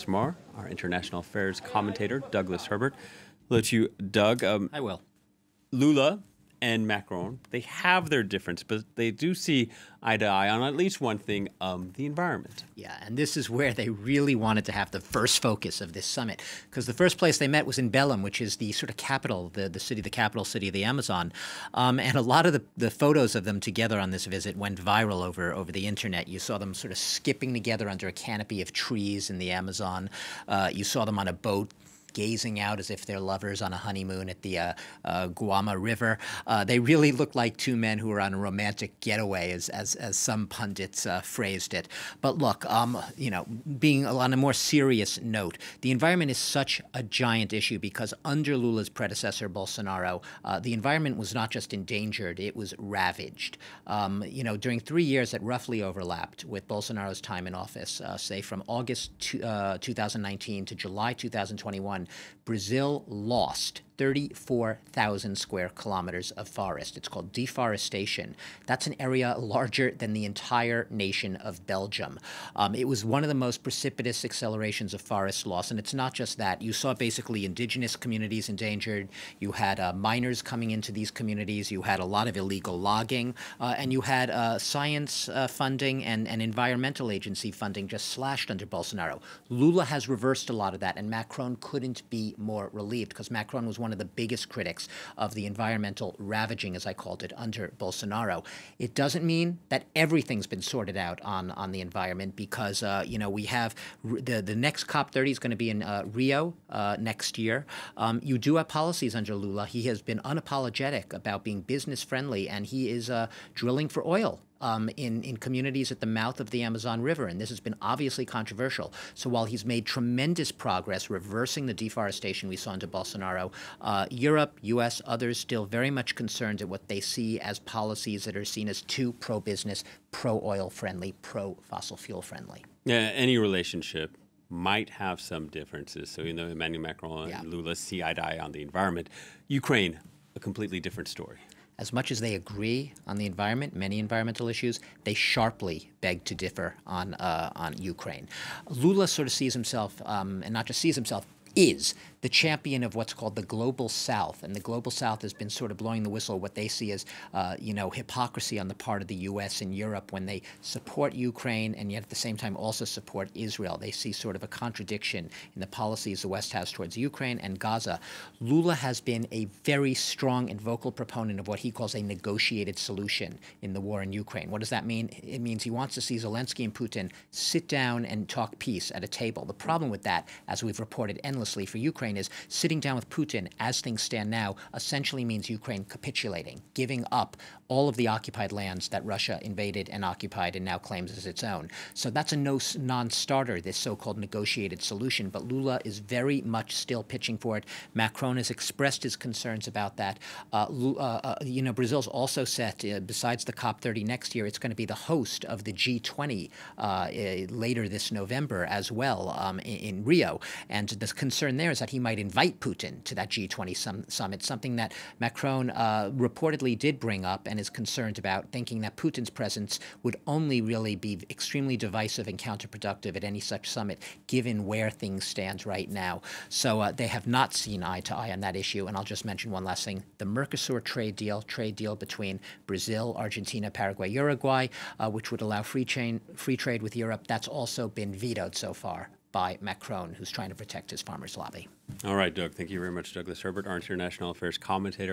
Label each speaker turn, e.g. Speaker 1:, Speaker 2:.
Speaker 1: Mar, our international affairs commentator, Douglas Herbert. Hello to you, Doug.
Speaker 2: I will.
Speaker 1: Lula and Macron, they have their difference, but they do see eye to eye on at least one thing, the environment.
Speaker 2: Yeah, and this is where they really wanted to have the first focus of this summit, because the first place they met was in Belém, which is the sort of capital, the capital city of the Amazon. And a lot of the photos of them together on this visit went viral over the internet. You saw them sort of skipping together under a canopy of trees in the Amazon. You saw them on a boat, gazing out as if they're lovers on a honeymoon at the Guama River. They really look like two men who are on a romantic getaway, as some pundits phrased it. But look, being on a more serious note, the environment is such a giant issue because under Lula's predecessor, Bolsonaro, the environment was not just endangered, it was ravaged. During 3 years that roughly overlapped with Bolsonaro's time in office, say from August 2019 to July 2021, Brazil lost 34,000 square kilometers of forest. It's called deforestation. That's an area larger than the entire nation of Belgium. It was one of the most precipitous accelerations of forest loss, and it's not just that. You saw basically indigenous communities endangered. You had miners coming into these communities. You had a lot of illegal logging, and you had science funding and environmental agency funding just slashed under Bolsonaro. Lula has reversed a lot of that, and Macron couldn't be more relieved because Macron was one of the biggest critics of the environmental ravaging, as I called it, under Bolsonaro. It doesn't mean that everything's been sorted out on the environment because, we have the next COP30 is going to be in Rio next year. You do have policies under Lula. He has been unapologetic about being business friendly, and he is drilling for oil in communities at the mouth of the Amazon River, and this has been obviously controversial. So while he's made tremendous progress reversing the deforestation we saw under Bolsonaro, Europe, U.S., others still very much concerned at what they see as policies that are seen as too pro-business, pro-oil friendly, pro-fossil fuel friendly.
Speaker 1: Yeah, any relationship might have some differences. So, Emmanuel Macron and Lula see eye to eye on the environment. Ukraine, a completely different story.
Speaker 2: As much as they agree on the environment, many environmental issues, they sharply beg to differ on Ukraine. Lula sort of sees himself, and not just sees himself, is the champion of what's called the Global South. And the Global South has been sort of blowing the whistle, what they see as, hypocrisy on the part of the U.S. and Europe when they support Ukraine and yet at the same time also support Israel. They see sort of a contradiction in the policies the West has towards Ukraine and Gaza. Lula has been a very strong and vocal proponent of what he calls a negotiated solution in the war in Ukraine. What does that mean? It means he wants to see Zelensky and Putin sit down and talk peace at a table. The problem with that, as we've reported endlessly for Ukraine, is sitting down with Putin as things stand now essentially means Ukraine capitulating, giving up all of the occupied lands that Russia invaded and occupied and now claims as its own. So that's a non-starter, this so-called negotiated solution, but Lula is very much still pitching for it. Macron has expressed his concerns about that. Brazil's also set, besides the COP30 next year, it's going to be the host of the G20 later this November as well in Rio. And the concern there is that he might invite Putin to that G20 summit, something that Macron reportedly did bring up and is concerned about, thinking that Putin's presence would only really be extremely divisive and counterproductive at any such summit, given where things stand right now. So they have not seen eye to eye on that issue. And I'll just mention one last thing. The Mercosur trade deal between Brazil, Argentina, Paraguay, Uruguay, which would allow free trade with Europe, that's also been vetoed so far by Macron, who's trying to protect his farmers' lobby.
Speaker 1: All right, Doug. Thank you very much, Douglas Herbert, our international affairs commentator.